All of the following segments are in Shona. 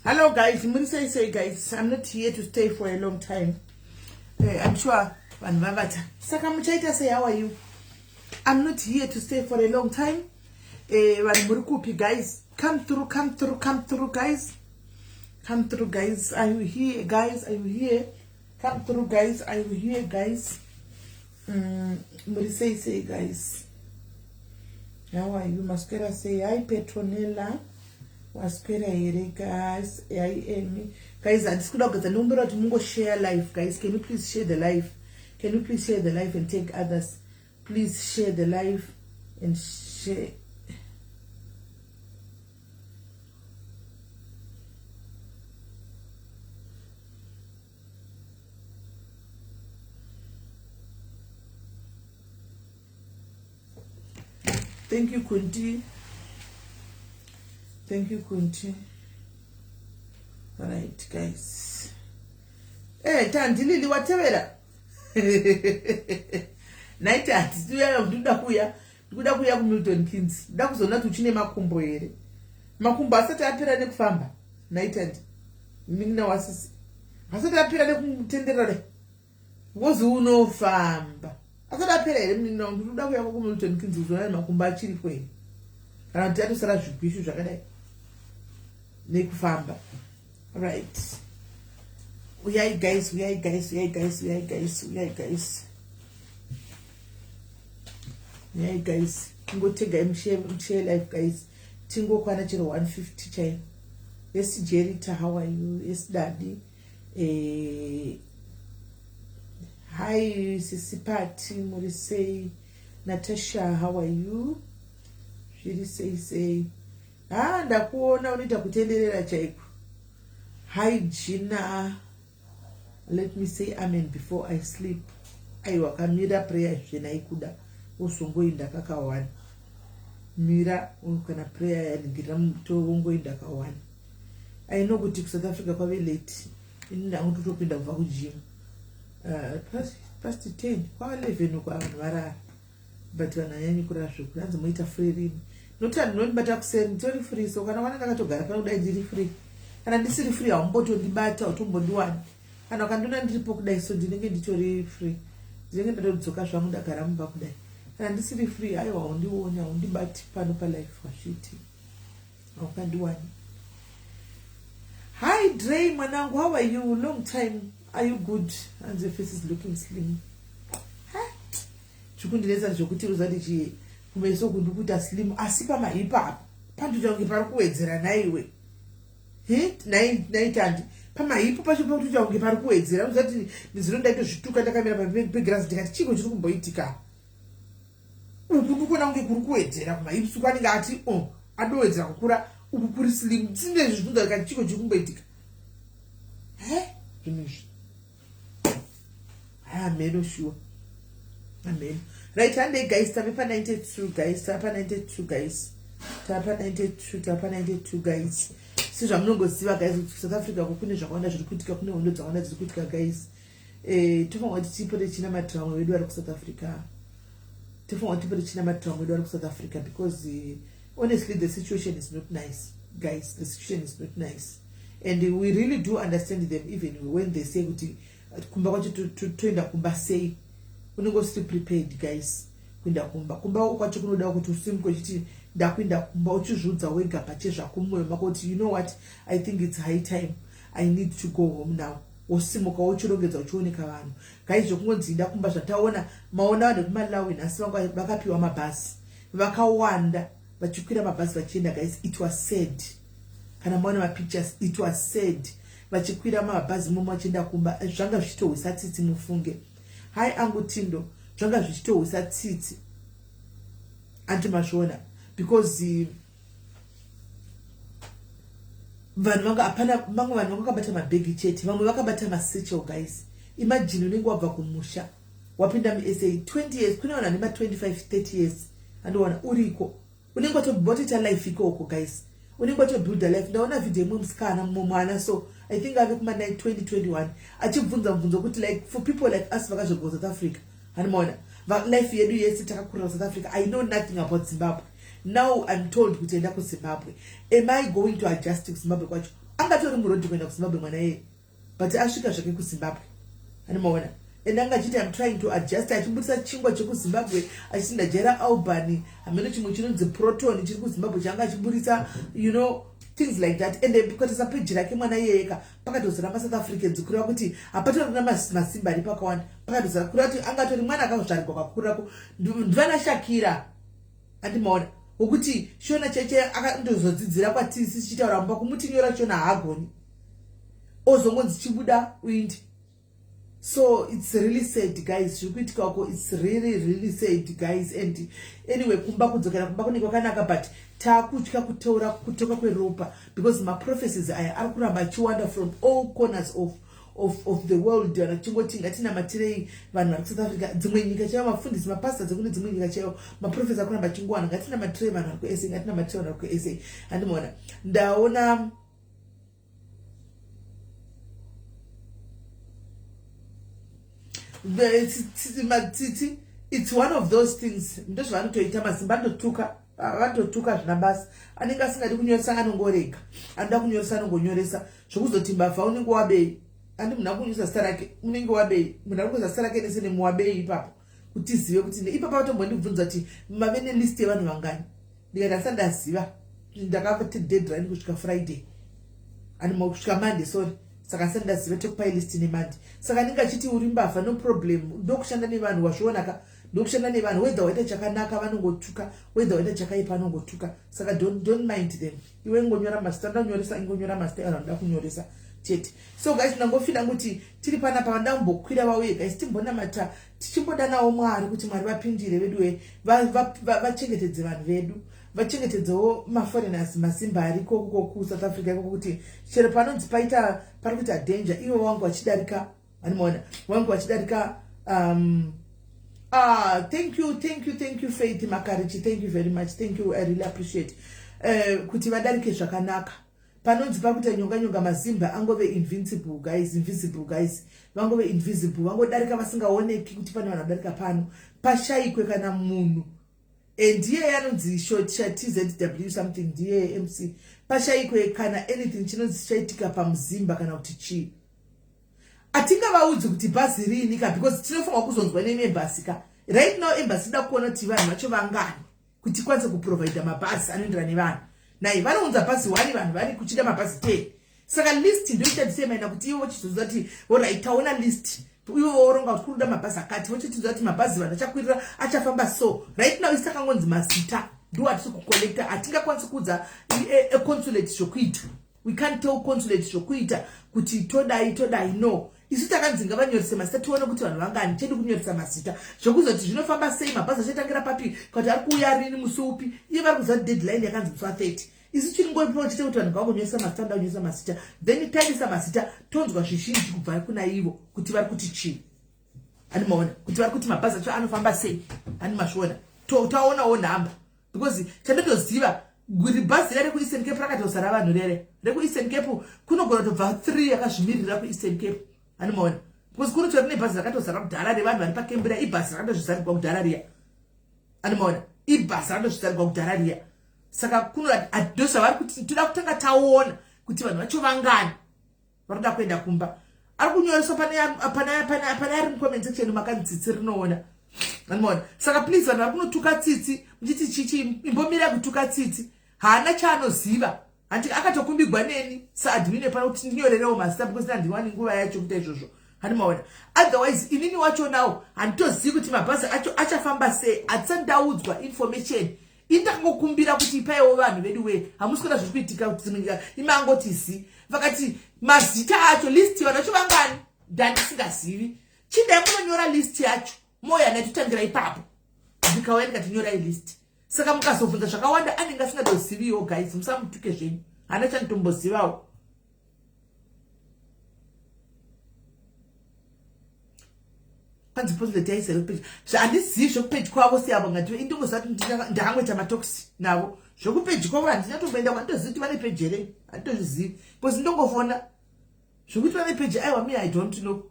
Hello guys, say guys, I'm not here to stay for a long time. I'm sure Saka Muchaita say, how are you? I'm not here to stay for a long time. Guys, come through guys. Come through guys. Are you here guys? Are you here? Come through guys. Are you here guys? Say guys. How are you? Masquera say hi Petronella. Masquera here guys. Hi Amy. Guys, I just could get the number of Mungo share live guys. Can you please share the live? Can you please share the live and take others? Please share the live and share. Thank you, Kunti. Thank you, Kunti. All right, guys. Hey, Tandilili, whatever. Night at kuya ku Milton Keynes. Ndakuzona tuchine makumbo here. Makumbo asati apera nekufamba. Night at. Mina wasisi. Asati apera nekumutenderere. Wozi unofamba. Asati apera here mina ndoda kuya ku Milton Keynes uzona makumbo achiri kwe. Kana tatu sara zvikwishu zvakadai. Nekufamba. All right. We are guys. Yeah, guys. Go take a share life, guys. Tingo kwana chiro 150 chai. Yes, Jerita, how are you? Yes, Daddy. Hi, Sissy Patty, Morisei. Natasha, how are you? She say. Ndakuona unita kutenderera chaiku. Hi, Gina. Let me say amen before I sleep. Aiwa kamira prayer zvena ikuda. Usongoinda kakawani. Mira ukana prayer yaningirira mutongoinda kakawani. I know kuti ku South Africa kwave late. Inda ngutopinda kubva ku gym. Past 10 kwa 11 kwa vanhu varara. But vananyanya kurara zvoku anzi muita free rini. Notandi nondibata kuseri nditori free, so kana wana ndakatogara pano kudai ndiri free. Kana ndisiri free haumbotondibata utombondiwana. Kana ukandona ndiripo kudai so ndinenge nditori free. Ndinenge ndatodzoka zvangu ndagara mumba kudai. Kana ndisiri free aiwa haundioni, haundibati pano palife washiti. Haukandiwani. Hi Dre mwanangu, how are you? Long time. Are you good? And your face is looking slim. Chukundinesa zvokuti uzati chi kumeso kundukuta slim asi pamahipa pandutange pari kuwedzera naiwe. Naitandi pamahipo pacho pakutange pari kuwedzera uzati ndizvinonda zvituka ndakamira pagirasi ndikati chiko chiri kumboitika. Uku ndikona kunge kuri kuwedzera kumahipo kwanenge ati adowedzera kukura uku kuri slim. Tsinde zvibvunza ndikati chiko chiri kumboitika. Zvinizvi. Amen, sure. Amen. Right hand guys, tapa 92 guys, tapa 92 guys. Tapa 92 guys. Si zvamunongoziva guys kuti South Africa kune zvakawanda zviri kuitika, kune hondo dzakawanda dziri kuitika guys. Tofanwa kuti tipote china matrauma wedu ari ku South Africa. Tofanwa tipote china matrauma wedu ari ku South Africa because honestly the situation is not nice guys. The situation is not nice. And we really do understand them even when they say kuti kumba kwacho toenda kumba sei. Unongo still prepared guys. Kuenda kumba kwacho kunoda kuti usimuke chiti ndakuenda kumba uchizvudza wega pachezva kumwoyo mako kuti you know what, I think it's high time, I need to go home now. Usimuka uchirongedza uchioneka vanhu guys. Zvokungonzi ndakumba zvataona maona vanhu kumalawi nhasi vanga vakapiwa mabhasi vakawanda vachikwira mabhasi vachienda guys. It was sad. Kana maona ma pictures, it was sad. vachikwira mabhazi momo vachienda kumba zvanga zvichitohwisa tsitsi mufunge. Hai angu Tindo zvanga zvichitohwisa tsitsi andimazviona because vanhu vanga hapana vamwe vanhu vakabata mabhegi chete vamwe vakabata masechel guys. Imagine unenge wabva kumusha wapinda muSA 20 years kuna vanhu vane 25 30 years andowana uriko unenge watobuilda life ikoko guys. Unenge watobuilda life. Ndaona video imwe musikana mumwana so I think ave kuma 2021 achibvunza mubvunzo kuti like for people like us vakazvogona South Africa handimona life yedu yese takakurira South Africa. I know nothing about Zimbabwe. Now I'm told kuti enda kuZimbabwe. Am I going to adjust to Zimbabwe kwacho? Angatori murodhi kuenda kuZimbabwe mwana yeye. But asvika zvake kuZimbabwe. Handimona. And angachiti I'm trying to adjust. Achibudisa chingwa chekuZimbabwe achinda Jera Albany. Ameno chimwe chinonzi Proton chiri kuZimbabwe changa achibudisa you know things like that. And because page rake mwana yeyeka pakatozara ma South Africans kureva kuti apatorina masimba ari pakawanda. Pakatozara kureva kuti angatori mwana akazvarirwa kakurako. Ndivana Shakira. Handimona. Ukuti shona cheche akandozodzidzira kwatisi chichitaura mba kumutinyora shona hagoni ozongonzi chibuda uindi. So it's really sad guys. It's really sad guys. And anyway kumba kudzokera kumba kunenge kwakanaka but takutya kutora kutoka kweropa because my prophecies aya ari kuramba achiwanda from all corners of the world. Anachingoti ngatina matirei vanhu vari South Africa dzimwe nyika chaivo mafundisi mapastor dzekune dzimwe nyika chaivo maprofesa akuramba achingwana ngatina matirei vanhu vari kuSA ngatina matirei vanhu vari kuSA. Handimona ndaona it's one of those things ndozvavanotoita masimba andotuka vandotuka zvina basa anenge asingadi kunyoresa anongorega anoda kunyoresa anongonyoresa zvokuzoti mbavha unenge wabei andi muna kunyoresa zita rake unenge wabei muna kunyoresa zita rake nese nemuwabei ipapo kuti zive kuti ipapo vatombondibvunza kuti mave nelist yevanhu vangani ndikati asandaziva ndakavati deadline kusvika Friday ani kusvika Monday sorry saka sandaziva tokupai list neMonday. Saka ndinge achiti uri mbavha no problem ndokushanda nevanhu wazvionaka ndokushanda nevanhu whether waita chakanaka vanongotuka whether waita chakaipa vanongotuka. Saka don't mind them. Iwe ngonyora mazita ndanyoresa ingonyora mazita anoda kunyoresa chete. So guys ndangofira kuti tiri pana pa ndambokwira vauye guys timbonamata tichimbodanawo Mwari kuti Mwari vapindire vedu vachengetedze vanhu vedu vachengetedzewo maforeigners masimba ariko ku South Africa iko kuti chero panonzi paita pari kuita danger ivo wangu vachidarika handimona wangu vachidarika thank you Faith Makarichi, thank you very much, thank you, I really appreciate kuti vadarike zvakanaka panonzi pakuita nyonga mazimba angove invisible guys vangove invisible vangodarika vasingaoneki kuti pane vanhu vadarika pano pashayikwe kana munhu. Ndiye anonzi short TZW something ndiye MC pashayikwe kana anything chinonzi chaitika pamuzimba kana kuti chi atingavaudzi kuti bhazi riini ka because tinofanwa kuzonzwa neembassy ka right now embassy ida kuona kuti vanhu vacho vangani kuti kwanze kuprovide mabhazi anoendera nevanhu nai vanounza bhazi 1 vanhu vari kuchida mabhazi 10. Saka list ndio ichadisemaina kuti ivo chizoziva kuti alright taona list ivo voronga kuti kuruda mabhazi akati vochitizoziva kuti mabhazi vanhu achakwirira achafamba so right now isakangonzi mazita ndo atisi kucollecta atingakwanisi kuudza consulate zvokuita. We can't tell consulate zvokuita kuti todai no isu takanzinga vanyorese mazita tione kuti vanhu vangani chedu kunyoresa mazita zvokuzoti zvinofamba sei mabhazi achatangira papi kuti ari kuuya rini musi upi iye vari kuziva deadline yakanzi musi wa30 isu chingoipo chite kuti vanhu vagonyoresa mazita ndaunyoresa mazita then taisa mazita tonzwa zvizhinji kubva kuna ivo kuti vari kuti chii animaona kuti vari kuti mabhazi acho anofamba sei animazviona taonawo nhamba because chandotoziva kuti bhazi rere kuEastern Cape rakatosara vanhu rere rekuEastern Cape kunogona kutobva 3 yakazvimirira kuEastern Cape animaona because kunotori nebhazi rakatozara kudhara revanhu vari pakembira ibhazi rakatozvizarirwa kudhara riya animaona ibhazi rakatozvizarirwa kudhara riya. Saka kunoadosha vari kuti toda kutanga taona kuti vanhu vacho vangani varikuda kuenda kumba ari kunyoreswa pane ari mucomment section makanzitsitsi rinoona animaona. Saka please vanhu vari kunotuka tsitsi muchiti chichi imbomira kutuka tsitsi haana chaanoziva handi akatokumbigwa neni saadmine pano kuti ndinyorerewo mazita because handiwani nguva yacho kuita izvozvo handimaona. Otherwise inini wacho nawo handitozivi kuti mabhazi acho achafamba sei hatisandaudzwa information indakangokumbira kuti ipaiwo vanhu vedu we hamusi kuda zviri kuitika kuti dzimwe nyika imangoti zi vakati mazita acho list vanacho vangani ndandisingazivi chidai munonyora list yacho moya naitotangira ipapo ndikauya ndikatinyorai list saka mukazobvunza zvakawanda anenge asingadoziviwo guys musamutuke zvenyu hana chanitombozivawo handizivi zvekupeji kwavo siyavo ngati indongoziva kuti ndakamweta matoksi navo zvokupeji kwavo handinyatomboenda kwanditozivi kuti vane peji here handitozvizivi bcause ndongofona zvokuti vane peji aiwa me I don't know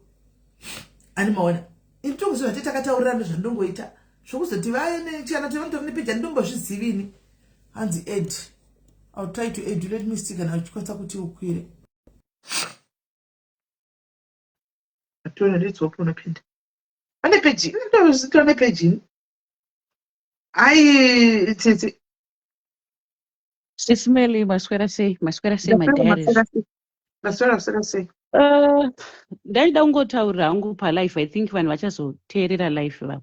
ani maona indongoziva kuti takataurirana zvandongoita zvokuzoti kana kuti vanotori nepeji handindombozvizivini hanzi ed I'll try to aid you. Let me see kana uchikwanisa kuti ukwire atona letsopo unapinda ane peji ndozito ane peji ai tete Sismeli maswera sei my diaries. maswera sei Ndaida kungotaurira hangu palife. I think vanhu vachazoteerera life va.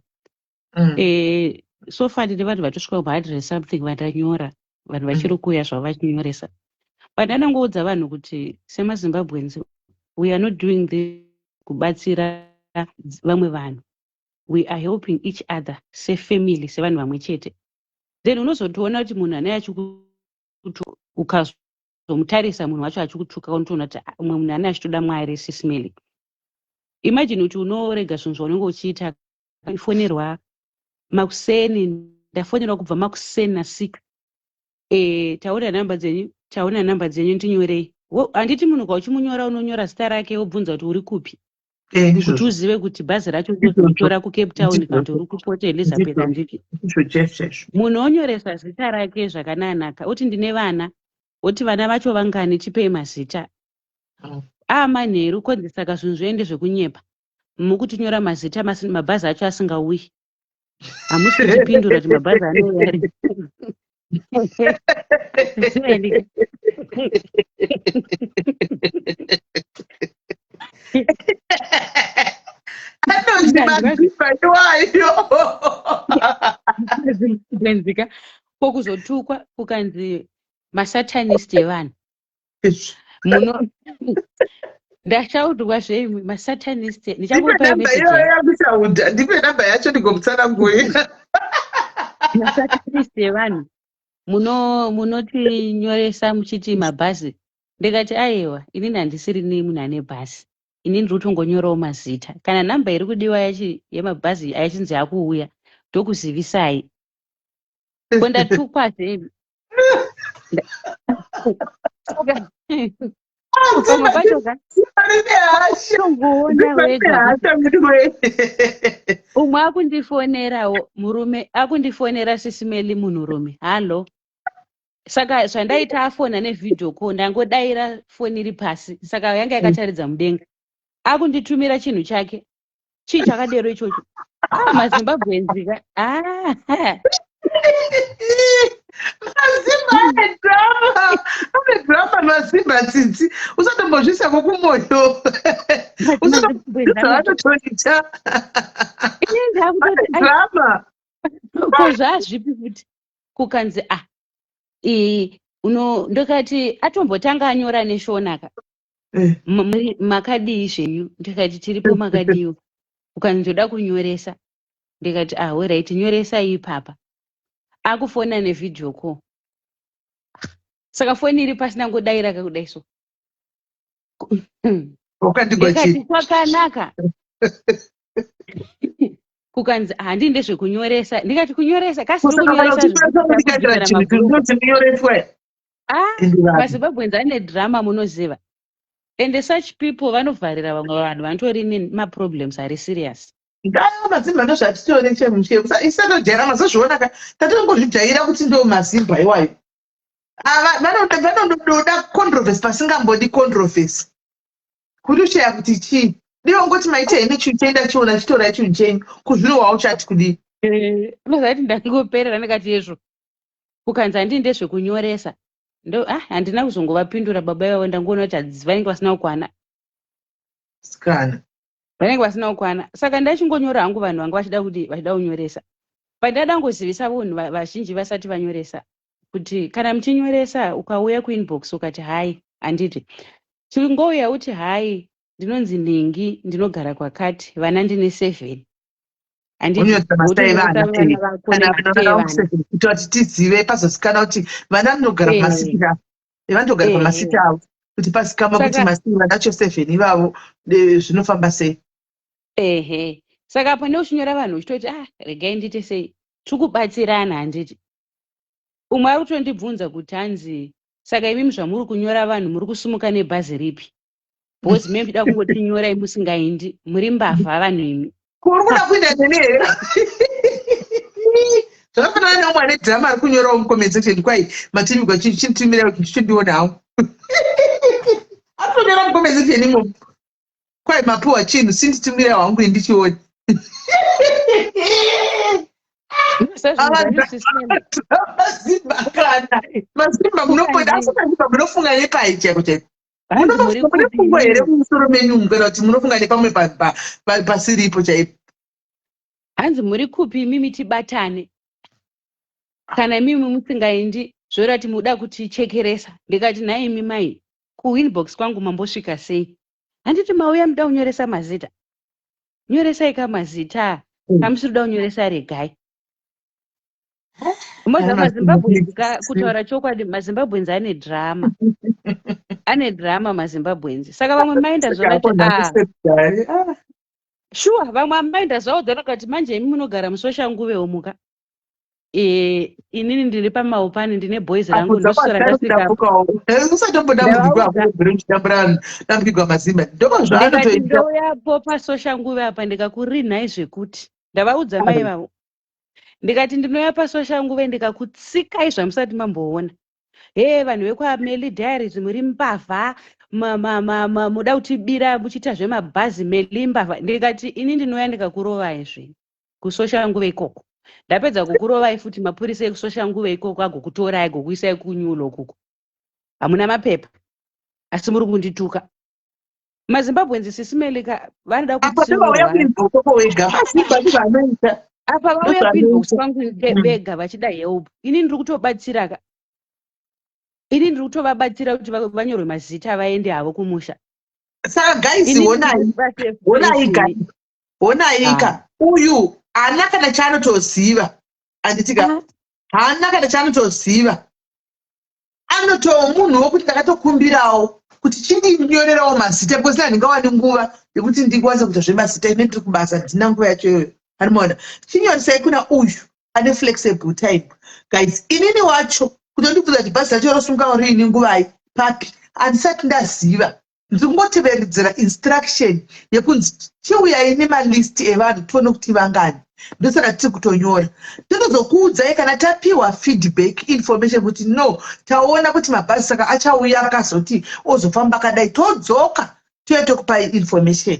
So far ndine vanhu vatosvika kubhadhira something vandanyora vanhu vachiri kuuya zvavo vachinyoresa. But ndanongoudza vanhu kuti semaZimbabweans we are not doing this kubatsira vamwe vanhu. We are helping each other sefamily sevanhu vamwe chete. Then unozotoona kuti munhu ane ukazomutarisa munhu wacho achikutuka unotoona kuti umwe munhu ane achitoda Mwari Sismeli. Imagine kuti unorega zvinhu zvaunenge uchiita ifonerwa makuseni ndafonerwa kubva makuseni na6 taona namba dzenyu ndinyorei. Handiti munhu kwauchimunyora unonyora zita rake wobvunza kuti uri kupi kuti uzive kuti bhazi racho uzotora kuCape Town kana kuti uri kuPort Elizabeth handiti. Munhu onyoresa zita rake zvakanaka oti ndine vana oti vana vacho vangani chipei mazita manheru konzi saka zvinhu zvoende zvekunyepa mukutinyora mazita mabhazi acho asingauyi hamusi kutipindura kuti mabhazi anouya ari anozvika pokuzotukwa kukanzi masatanist evanhu muno ndashaudzwa zvemi masatanist ndichangopa message ndipe namba yacho ndigomutsanangurira masatanist evanhu munotinyoresa muchiti mabhazi ndikati aiwa inini handisiri munhu ane bhazi inini ndiri kutongonyorawo mazita kana namba iri kudiwa yemabhazi ayachinzi akuuya ndokuzivisai kondatukwa zvemi pamwe pachoka tongoona wega umwe akundifonerawo murume akundifonera Sismeli munhurume halo saka zvandaita afona nevidhio call ndangodaira foni iri pasi saka yanga yakataridza mudenga akunditumira chinhu chake chii chakadero ichocho maZimbabweans drama mazimba tsitsi usatombozvisako kumoyo usatombozvitoita drama kozvazvipi kuti kukanzi ndokati atombotanga anyora neshonaka makadii zvenyu ndikati tiripo makadiwo ukanzi ndoda kunyoresa ndikati alright nyoresai ipapa akufona nevidhio call saka foni iri pasina ngodaira kakudai so ndikati kwakanaka kukanzi handii ndezvekunyoresa ndikati kunyoresa kasiri kunyoresa maZimbabweans ane drama munoziva and such people vanovharira vamwe vanhu vanotori nemaproblems ari serious mazimba ndozvatitore chemuche isatojaira mazozvionaka tatonongozvijaira kuti ndo mazimba iwayo vanondoda controversy pasingambodi controversy kuti ucheya kuti chii diwo ngoti maita ine chinhu chaenda chiona chitora chinhu chenyu kuzvirowawo chati kudii unozati ndangoperera ndikati yezvo kukanzi handii ndezvekunyoresa ndo handina kuzongovapindura baba ivavo ndangoona kuti vanenge vasina kukwana vanenge vasina kukwana saka ndachingonyora hangu vanhu vanga vachida kunyoresa pandada ngozivisa vanhu vazhinji vasati vanyoresa kuti kana muchinyoresa ukauya kuinbox ukati hai handiti chingouya uti hai ndinonzi Ningi ndinogara kwakati vana ndine 7 handiti unyoresa mazita evana vana vako kana nemazita evana kuitira kuti tizive pazozikanwa kuti vana vanogara pamasita vanogara pamasita avo kuti pazikanwa kuti masita vanacho 7 ivavo zvinofamba sei. Ehe, saka pane uchinyora vanhu uchitoti regai ndite sei tikubatsirana handiti. Umwe ari kutondibvunza kuti hanzi saka imimi zvamuri kunyora vanhu muri kusumuka nebhazi ripi? Bhozi maybe da kungotinyorai musingaindi muri mbavha vanhu imi. Kuri kuda kuenda nene here. Zvakafanana neumwe ane dhirama ari kunyorawo mucomment kwai matimigwa chinitumira chichindionawo. Ari kunyora mucomment imomo kwai mapiwa chinhu sinditumira wangu ndichione. Masimba munopoda asikaziva munofunga nepai chaiko chaiko. Munofunga here mumusoro menyu kana kuti munofunga nepamwe pasiripo chaipo. Hanzi muri kupi mimi tibatane. Kana mimi musingaendi zvorati muda kutichekeresa. Ndikati naye imi mai kuinbox kwangu mambosvika sei? Handiti mauya muda kunyoresa mazita. Nyoresai kamazita. Kamusiri kuda kunyoresa regai. Moza maZimbabwe kutaura chokwadi maZimbabwe ane drama. Ane drama maZimbabwe. Saka vamwe maenda zvonati sure vamwe maenda zvawo dzanakati manje imi munogara musoshanguve omuka. Inini ndiri pamaupani ndine boys rangu ndosora ndasvika. Ndambigwa mazimba. Ndoyapo pasoshanguve apa ndikakurinhai zvekuti ndavaudza mai vavo. Ndikati ndinoya pasoshanguve ndikakutsikai zvamusati mamboona. Vanhu vekwaMeli Diaries muri mbavha muda kutibira muchiita zvemabhazi Meli mbavha. Ndikati ini ndinoya ndikakurovai zvino kusoshanguve ikoko. Ndapedza kukurovai futi mapurisa ekusoshanguve ikoko agokutorai agokuisai kunyulo kuko. Hamuna mapepa asi muri kundituka. maZimbabwe sisimeleka vanoda apa vauya kuinbox kwangu vega vachida help. Ini ndiri kutobatsira ini ndiri kutovabatsira kuti vanyorwe mazita vaende havo kumusha. Saka guys honai uyu haana kana chaanotoziva handitika haana kana chaanotoziva anotowo munhu wokuti takatokumbirawo kuti chindinyorerawo mazita because handingawani nguva yekuti ndikwanisa kuita zvemazita ine ndiri kubasa ndina nguva yacho iyoyo. Anoona chinyoresai kuna uyu ane flexible time guys. Inini wacho kutondibvunza kuti bhazi racho rosunga riini nguvai papi handisati ndaziva. Ndiri kungotevedzera instruction yekunzi chiuyai nemalisti evanhu tione kuti vangani ndosaka tiri kutonyora. Totozokuudzai kana tapiwa feedback information kuti no taona kuti mabhazi saka achauya akazoti ozofamba kadai todzoka tiye tokupai information.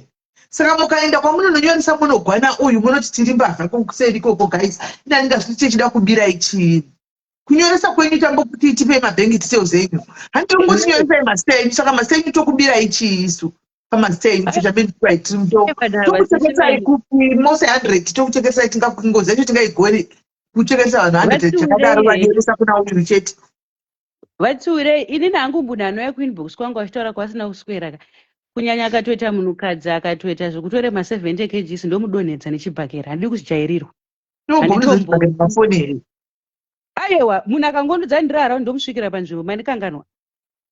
Saka mukaenda kwamunononyoresa munogwana uyu munoti tiri mbavha kuseri ikoko guys. Ina ndingazviti tichida kubirai chiini. Kunyoresa kwenyu tambokuti tipe mabhengi details enyu. Handiri kungotinyoresai mazita enyu saka mazita enyu tokubirai chiisu pamazita enyu tichabendikupai tiri mutombo. Tokuchekesai kupi mose 100 tokuchekesai tingakungozi yacho tingaigori kuchekesa vanhu 100 chakadaro vanyoresa kuna uyu chete. Vatsiurei inini hangu munhu anouya kuinbox kwangu achitaura kwasina kuswera. Kunyanya akatoita munhukadzi akatoita zvekutore ma70 kgs ndomudonhedza nechibhakera. Handidi kuchijairirwa. Aiwa munhu akangondudza ndirara ndomusvikira panzvimbo mandikanganwa.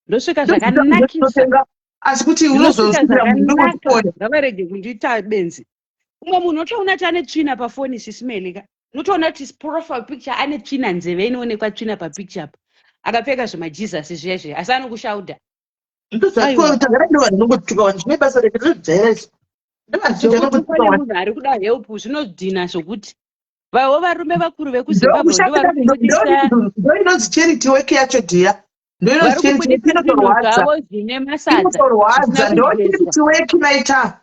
Ndosvika zvakanakisa. Asi kuti unozosvika munhu ngavarege kundiita benzi. Umwe munhu unotoona kuti ane tsvina pafoni sisimeleka. Unotoona kuti profile picture ane tsvina nzeve inoonekwa tsvina papicture apa. Akapfeka zvemaJesus zviya asi anokushaudha. Munhu ari kuda help zvinodhina zvokuti vavo varume vakuru vekuZimbabwe ndoinonzi charity work yacho dhiya. Ndoinotorwadza zvine masadza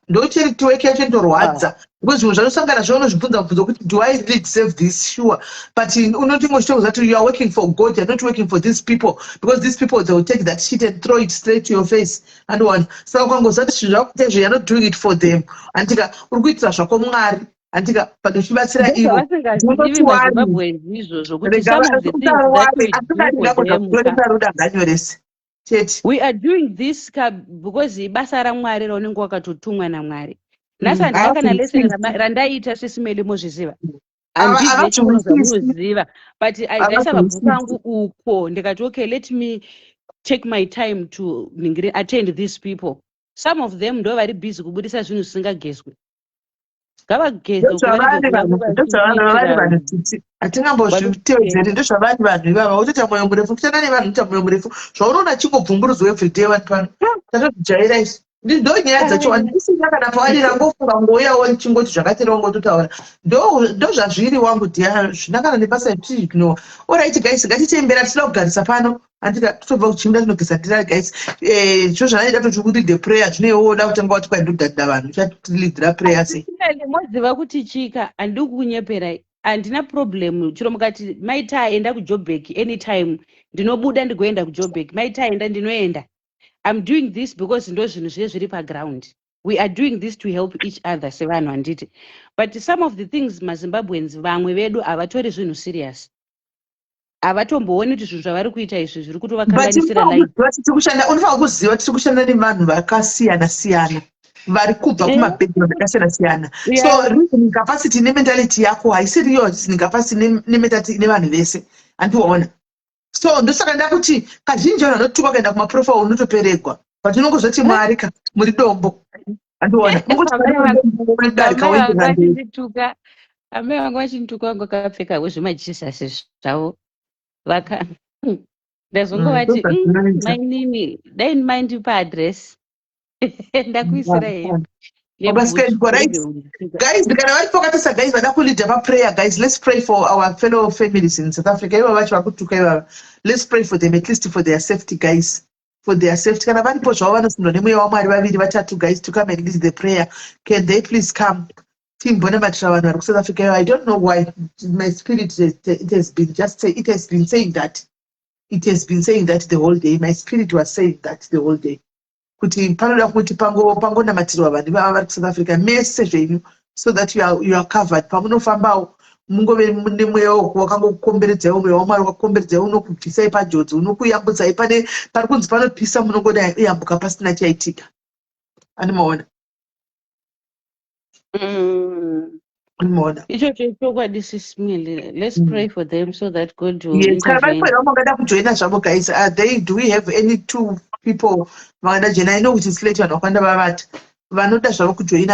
ndo charity work yacho indorwadza because zvimwe zvanosangana zvo unozvibvunza bvunzo kuti do I really deserve this? Sure, but unoti ngochitokuza kuti you are working for God, you are not working for these people because these people they will take that shit and throw it straight to your face and one. Saka ukangozati zvinhu zvakuita you are not doing it for them. Andika uri kuitira zvako Mwari. Andika panochibatsira ivo ruda nganyorese chete. We are doing this because basa raMwari raunenge wakatotumwa naMwari. Nhasi handina kana lesson randaita sesimeli mozviziva. Handibve chirono zvamunoziva, but ndaisa mabhuku angu uko ndikati okay, let me take my time to attend these people. Some of them ndo vari busy kubudisa zvinhu zvisingagezwe. Ngavagezwe hatingambozvitevedzeri ndozvavari vanhu ivava. Utoita mwoyo murefu kuchanda nevanhu unoita mwoyo murefu zvaunona chingobvumburudzwa everyday vanhu pano tatozvijaira izvi ndonyaya dzacho handisina kana pawadira ngofunga ngoyawo chingoti zvakatira ngototaura ndo zvazviri wangu dia zvina kana nebasa etiignore. Alright guys, ngatitembera tisina kugarisa pano andika totobva kuchimira tinogeza ndira guys. Zvo zvanaida tochikuridhe prayer zvinoda kutanga wati kwai ndodhadha vanhu uchatilidzira prayer sei moziva kuti chika handidi kukunyeperai, handina problem. Chiro mukati maita aenda kuJoburg anytime ndinobuda ndigoenda kuJoburg, maita aenda ndinoenda. I'm doing this because ndo zvinhu zviye zviri paground. We are doing this to help each other sevanhu handiti. But some of the things maZimbabweans vamwe vedu havatori zvinhu serious. Havatombooni kuti zvinhu zvavari kuita izvi zviri kutovakanganisira life. Unofanira kuziva tiri kushanda nevanhu vakasiyana siyana vari kubva kumabhekground akasiyana siyana. So reasoning capacity nementality yako haisiriyo reasoning capacity nementality nevanhu vese handiwaona. So ndosaka ndakuti kazhinji vanhu vanotuka kuenda kumaprofile unotoperegwa but unongozoti Mwari muri dombo handiwaona. Amai vangu vachinituka vangu vakapfeka zvemajisasi zvavo ndazongovati mainini dai ndipa address ndakuisira heyo. Guys, kana vari pokatisa guys vada kuleader paprayer guys, let's pray for our fellow families in South Africa. Ivo vacho vakutuka ivava, let's pray for them at least for their safety guys, for their safety. Kana varipo zvavo vanosindwa nemweya waMwari vaviri vatatu guys to come and lead the prayer, can they please come? Timbonamatira vanhu vari kuSouth Africa. I don't know why my spirit it has been saying that. It has been saying that the whole day. My spirit was saying that the whole day. Kuti panoda kuti pangonamatirwa vanhu ivava vari kuSouth Africa mese zvenyu so that you are covered. Pamunofambawo mungove nemweya wakangokukomberedzai, mweya waMwari wakakukomberedzai unokubvisai pajodzi, unokuyambudzai pari kunzi panopisa munongoda yambuka pasina chaitika. Animaona. Let's pray for them so that God will intervene. Guys, do we have any two people? I know which is later on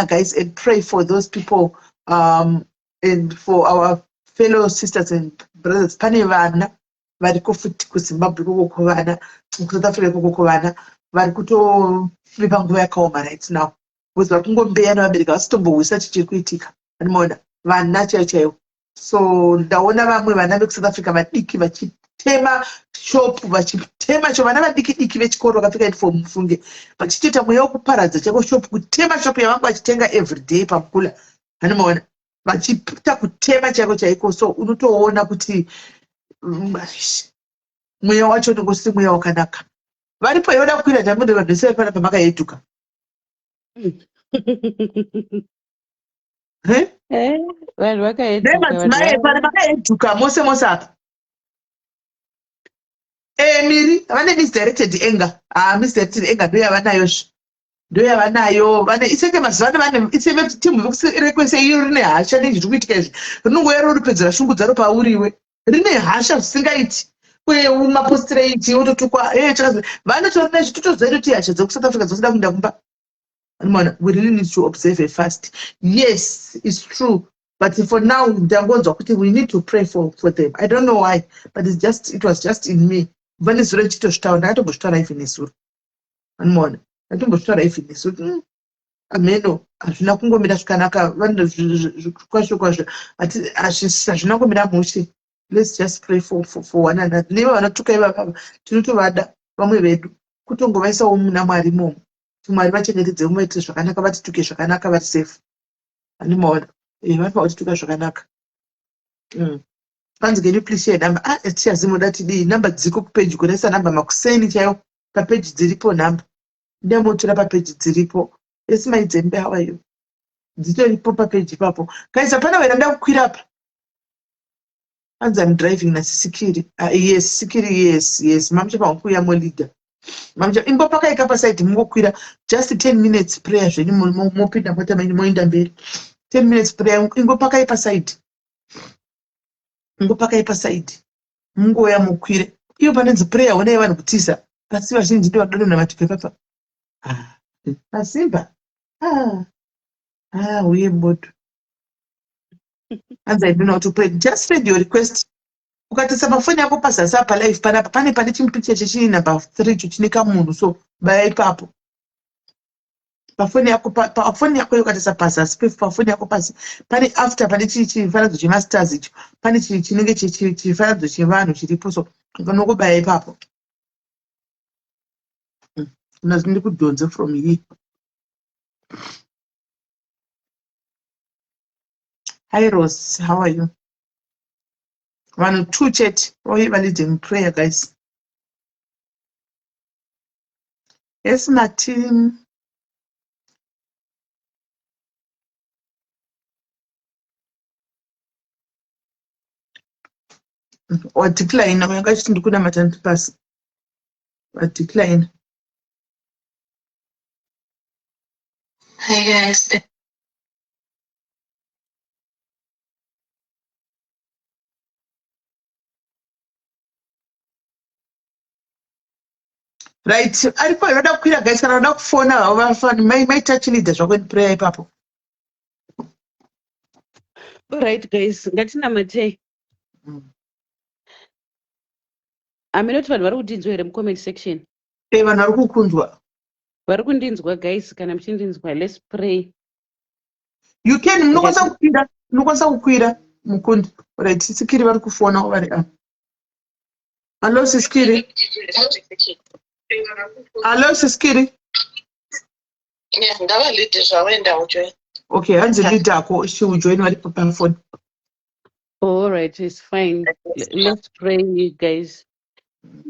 guys, and pray for those people and for our fellow sisters and brothers. Panevana varikufuti kuZimbabwe kukovana South Africa kukovana varikuto vipanguva yakaoma right now because vakungombeya nevabereki vasitombowisa chichiri kuitika animona vana chaivo. So ndaona vamwe vana veSouth Africa vadiki vachitema shop vachitema vana vadiki vechikoro vakapfeka uniform mufunge vachitoita mweya wekuparadza chako shop, kutema shop yavangu vachitenga everyday pamukula animona vachita kutema chaiko. So unotoona kuti mweya wacho ndingosiri mweya wakanaka. Varipo yoda kukwira ndamundo vanhu vese pana pamakayetuka vanhu vakayetuka mose apa miri vane misdirected anger. Misdirected anger ndoyavanayo vane isenge mazivano vane iseve timu rekwese iyo rine hasha nezviri kuitika izvi rinongoyaro ripedzera shungu dzaro pauriwe rine hasha zvisingaiti uye mapostrate wototukwa vanotorina zvituto zvedu ti hasha dzekuSouth Africa dzokuda kuenda kumba. We really need to observe fast. Yes, it's true. But for now, we need to pray for them. I don't know why, but it was just in me. When it's ready to start, I don't go start life in this room. And more. I don't go start life in this room. Ameno. Ashina kungomira zvakanaka. Vanhu kwasho. Ashina kungomira mushe. Let's just pray for one another. Neva vanatuka ivava. Tinotovada vamwe vedu. Kutongovaisawo muna Mwari imomo. Mwari vachengetedze mumaitire zvakanaka, vatituke zvakanaka, vari safe. Animaona. Vari pautituka zvakanaka. Panzi can you please share number? Tichazimoda tidii namba dziko kupage kunaisa namba makuseni chaiwo papage dziripo namba. Ndamotora papage dziripo. Esimaidzembe how are you? Dzitoripo papage ipapo. Guys, hapana wera ndakukwira apa. Panzi I'm driving na Sikiri. Yes, Sikiri, yes. Mamucha panguya mo leader. Mamja imbo pakaika pasaidi mungokwira just 10 minutes prayer zveni mopinda moenda mberi 10 minutes prayer ingo pakai pasaidi mungoya mukwire iyo panenzi prayer honai vanhu kutiza pasi vazhinji ndi vadodona matipepa pasimba uye mboto hanzi I don't know how to pray. Just read your request. Ukatisa mafoni yako pazasi apa live panapa pane chimupicha chechini number 3 chine kamunhu so baya ipapo pafoni yako ukatisa pazasi pafoni yako pasi pane after pane chifananidzo chemasters icho pane chinenge chifananidzo chevanhu chiripo so unokubaya ipapo ndiri kudhonza from here. Hi Rose, how are you? One two chat or even leading prayer, guys. Yes, Martin. Or decline. I'm going to do a pass. Or decline. Hi guys. Right, aripo yoda kukwira guys kana yoda kufona vafani mai touch leader zvakweni prayer ipapo. All right guys, ngatina matei. Aminoti vanhu vari kudinzwa here mucomment section. Vanhu vari kukunzwa. Vari kundinzwa guys kana muchindinzwa let's pray. You can munokwanisa kukwira mukundi. Right, Sikiri vari kufona vari apa. Hello Sikiri. Hello Sikiri. Yeah, ndava lead zvawenda ujoin. Okay, hanzi lead ako she will join vari pa phone. All right, it's fine. Let's pray you guys.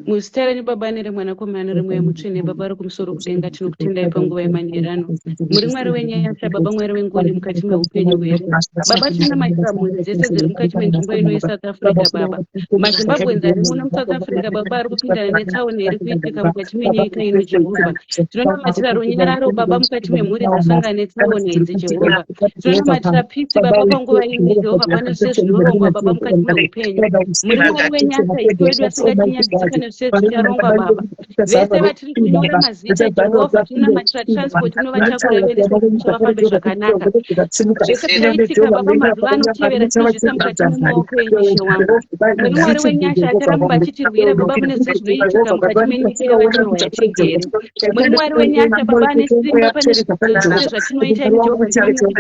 Muzita Baba nereMwanakomana neMweya Mutsvene. Baba vari kumusoro kudenga tinokutendai panguva yemanherano. Muri Mwari wenyasha, Baba Mwari wengoni mukati meupenyu hwedu. Baba tinonamatira mhuri dzese dziri mukati menzvimbo ino yeSouth Africa Baba. MaZimbabweans ari muno muSouth Africa Baba ari kupindana netsaona iri kuitika mukati menyika ino Jehovha. Tinonamatira runyararo Baba mukati memhuri dzasangana netsaona idzi Jehovha. Tinonamatira pisi Baba panguva ino Jehovha pane zvese zvinorongwa Baba mukati meupenyu. Muri Mwari wenyasha isu wedu vasingatinyadzisi kana zvichirongwa Baba. Vese vatiri kunyora mazita Jehovha tinonamatira transport inovachakura vedu vafambe zvakanaka. Zvese zvaitika Baba mazuva anotevera tinozvisa mukati mumaoko enyu Ishe wangu. Muri Mwari wenyasha ataramba vachitirwira Baba mune zvese zvinoitika mukati menyika yevatorwa yatigere. Muri Mwari wenyasha Baba ane simba pane zvese zvatinoita imi Jehovha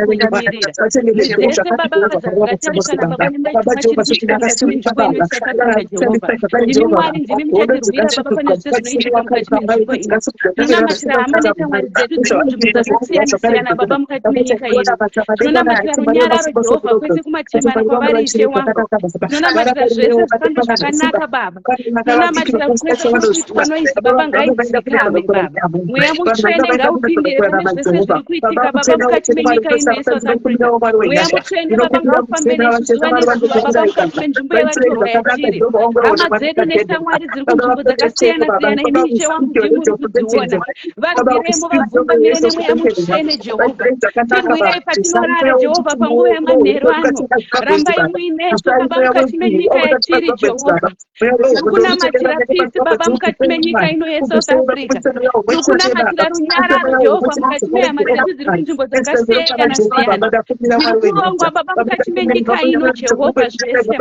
ndinokunyerera. Zvese Baba zvakatarisana Baba nemaichichitika mukati menzvimbo ino yeSouth Africa Jehovha. Ndimi Mwari ndimi muchatirwira Baba pane zvese zvinoitika mukati menzvimbo ino. Tinonamatira hama neshamwari dzedu dziri munzvimbo dzakasiyana siyana Baba mukati menyika yedu. Tinonamatira runyararo Jehovha kwese kumatimana kwavari Ishe wangu. Tinonamatira zvese zvifambe zvakanaka Baba. Tinonamatira kwese kuitwa noizi Baba ngaizikamwe Baba. Mweya Mutsvene ngaupindire pane zvese zviri kuitika Baba mukati menyika ino yeSouth Africa. Mweya Mutsvene Baba ngaufambe nezuva nezuva Baba mukati menzvimbo yevatorwa yatiri. Hama dzedu neshamwari dziri kunzvimbo dzakasiyana siyana imi Ishe wangu ndimuri kudziona. Varwiremo vavatungamire nemweya Mutsvene Jehovha. Tirwirai patinorara Jehovha panguva yamanheru ano. Rambai muinesu Baba mukati menyika yatiri Jehovha. Tikunamatira pisi Baba mukati menyika ino yeSouth Africa. Tikunamatira runyararo Jehovha mukati mehama dzedu dziri kunzvimbo dzakasiyana siyana. Tiri kurongwa Baba mukati menyika ino Jehovha zvese.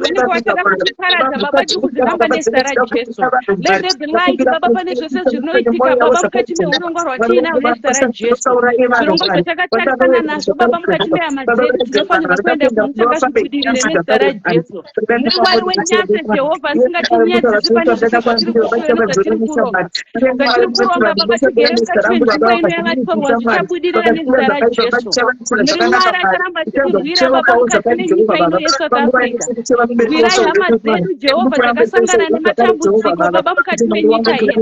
Tiri kuvatara kutiparadza Baba tiri kuziramba nezita raJesu. Let there be light Baba pane zvese zvinoitika Baba mukati meurongwa rwatiinawo nezita raJesu. Zvirongwa zvatakatarisana nazvo Baba mukati mehama dzedu tinofanirwa kuenda kunze ngazvibudirire nezita raJesu. Muri Mwari wenyasha Jehovha asingatinyadzisi pane zvese zvatiri kushora zvatiri kuronga. Zvatiri kuronga Baba tigere mukati menzvimbo ino yavatorwa zvichabudirira nezita raJesu. Muri Mwari acharamba tikurwira Baba mukati menyika ino yeSouth Africa. Rwirai hama dzedu Jehovha dzakasangana matambudziko baba mukati menyika ino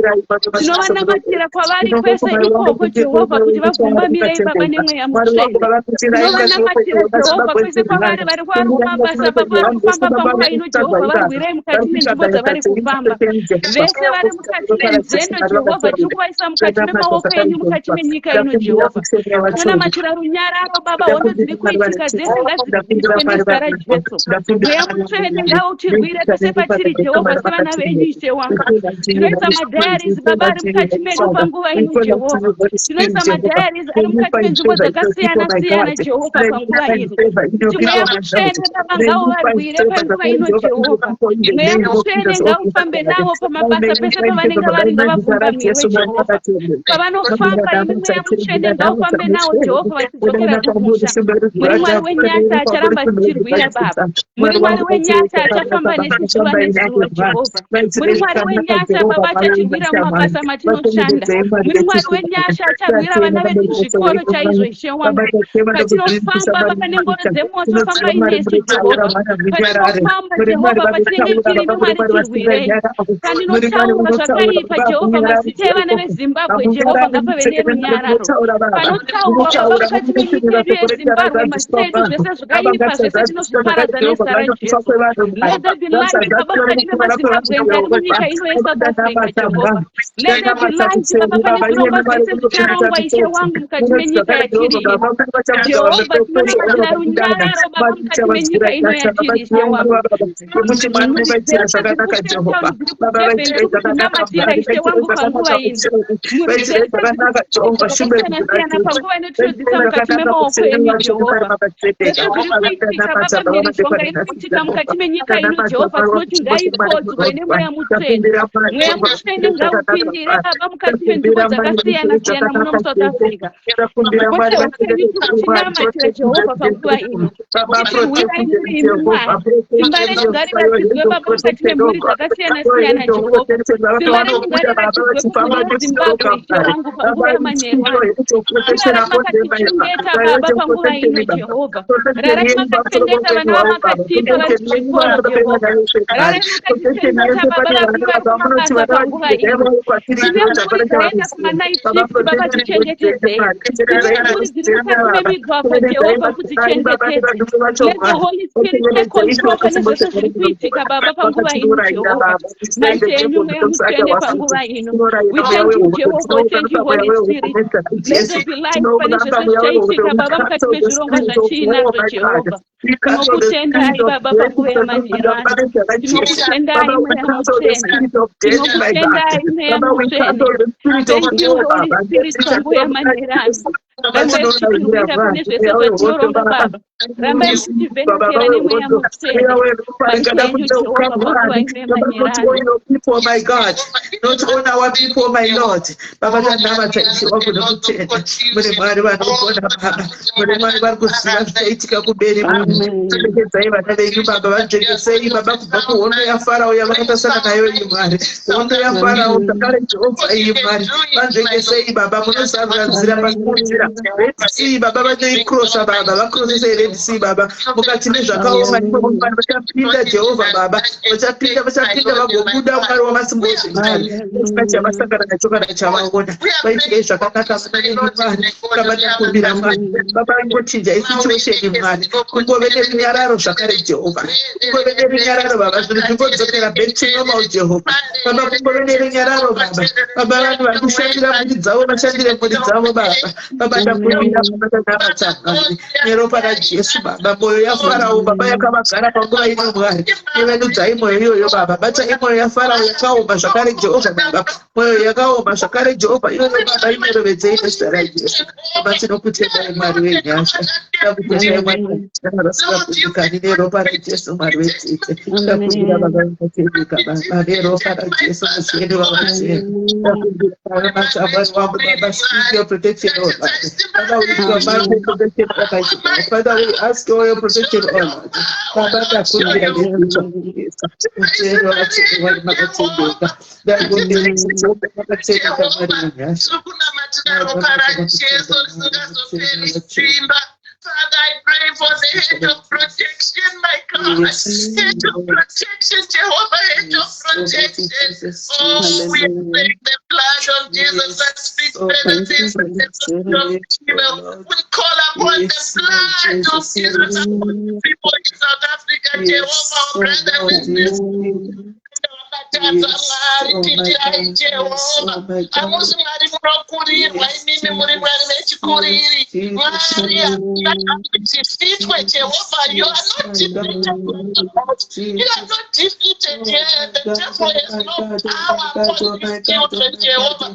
tinovanamatira kwavari kwese ikoko Jehovha kuti vabvumamirei baba nemweya mutsvene tinovanamatira Jehovha kwese kwavari vari kuvari kumabasa baba vari kufamba panguva ino Jehovha varwirei mukati menzvimbo dzavari kufamba vese vari mukati menzendo Jehovha tiri kuvaisa mukati memaoko enyu mukati menyika ino Jehovha tinonamatira runyararo baba hondo dziri kuitika dzese ngazvidziswe nezita raJesu mweya mutsvene ngautirwire pese patiri Jehovha sevana venyu ishe wangu tinoisa madhayaris baba ari mukati medu panguva ino Jehovha tinoisa madhayaris ari mukati menzvimbo dzakasiyana siyana Jehovha panguva ino kuti mweya mutsvene baba ngauvarwire panguva ino Jehovha mweya mutsvene ngaufambe navo pamabasa pese pavanenge vari ngavabvumbamirwe Jehovha pavanofamba imi mweya mutsvene ngaufambe navo Jehovha vachidzokera kumusha muri Mwari wenyasha acharamba tichirwira baba muri Mwari wenyasha achafamba nesu zuva nezuva Jehovha muri Mwari wenyasha baba achatirwira mumabasa matinoshanda muri Mwari wenyasha acharwira vana vedu zvikoro chaizvo ishe wangu patinofamba baba nengoro dzemoto famba inesu Jehovha patinofamba Jehovha patinenge tiri imi Mwari tirwirei pandinotaura zvakaipa Jehovha mazita evana veZimbabwe Jehovha ngapave nerunyararo panotaurwa baba mukati menyika yedu yeZimbabwe mazita edu zvese zvakaipa zvese tinozviparadza nezita raJesu let there be light baba mukati memaZimbabwe ari munyika ino yeSouth Africa Jehovha let there be light baba pane zvirongwa zvese zvicharongwa ishe wangu mukati menyika yatiri ino Jehovha tinonamatira runyararo baba mukati menyika ino yatiri ishe wangu tinonamatira ishe wangu panguva ino muri zvese zvakasiyana panguva inotirodzisa mukati memaoko enyu Jehovha zvese zviri kuitika baba mhirizhonga iri kuitika mukati menyika ino Jehovha tinoti ngaipodzwe nemweya mutsvene mweya mutsvene ngaupindire baba mukati menzvimbo dzakasiyana siyana muno muSouth Africa kwete upenyu tiri kuchinamatira Jehovha panguva ino tichirwirai muri imi Mwari simba renyu ngarivadzidzwe baba mukati memhuri dzakasiyana siyana Jehovha simba renyu ngarivadzidzwe muri Zimbabwe ishe wangu panguva yamanheru rara makatichengeta baba panguva ino Jehovha rara makachengeta vana vamakatipa vari kuzvikoro Jehovha rara makatichengeta baba vapi vari kumabasa panguva ino tine mburi dzaenda kumanight shift baba tichengetedzei tine mburi dziri mukati memigwagwa Jehovha kudzichengetedze let the Holy Spirit take control pane zvese zviri kuitika baba panguva ino Jehovha matenyu mweya mutsvene panguva ino we thank you Jehovah we thank you Holy Spirit let there be light pane zvese zvichaitika baba mukati mezvirongwa zvatinazvo Jehovha tinokutendai baba panguva yamanheru ano tinokutendai mweya mutsvene tinokutendai mweya mutsvene thank you Holy Spirit panguva yamanheru ano rambai muchitirwira pane zvese zvatinoromba baba rambai muchivhenekera nemweya mutsvene matenyu Jehovha panguva ino yamanheru ano people, my God, not on our people, my Lord. Baba Nama thank you for the ten. But the Mari but the Mari was to go baby. Baba say Baba only a Pharaoh Yamata you marry. Only a Pharaoh the courage of you marry. But they say Baba Musa see Baba they cross Baba cross say see Baba Mukatine Jaka Jehovah Baba Buddha wa masimbozi especially amasaka nachoka chawangoda bayichesha kakaka kabata kubira mali baba ngochinja situation mali kungobete nyararo zvakare Jehovah kungobete nyararo baba zvinodzokera benchi noma Jehovah baba kungobete nyararo baba vanhu vari kushandira muri dzavo vashandire muri dzavo baba ndakubira baba tsakani neropa raJesu baba moyo yaFarao baba yakavagara panguva ino Mwari ivenudzai moyo iyoyo baba bata imoyo yaFarao yakaoma zvakare Jehovah baba moyo yakaoma zvakare Jehovah iyoyo baba imerovedzei nezita raJesu baba tinokutendai Mwari wenyasha takutendai Mwari rasingapindikani neropa raJesu Mwari wetsitse takubira baba vakatendeka baba neropa raJesu mutsvene wavachena takubira machamwari wangu baba speak your protection Lord Father we command protection Father we ask for your protection Lord baba takubira Father, I pray for the hedge of protection protection, my God. Hedge of protection, Jehovah, hedge of protection. Oh, we take the blood of Jesus that speaks better things than the blood of Abel. We call upon the blood of Jesus upon the people in South Africa, Jehovah, our brother witness. Jehovah, amuzi mwari munokurirwa imimi muri mwari vechikuriri mwari defeatwe Jehovah. You are not defeated. You are not defeated yet. The devil has no power upon you, children, Jehovah.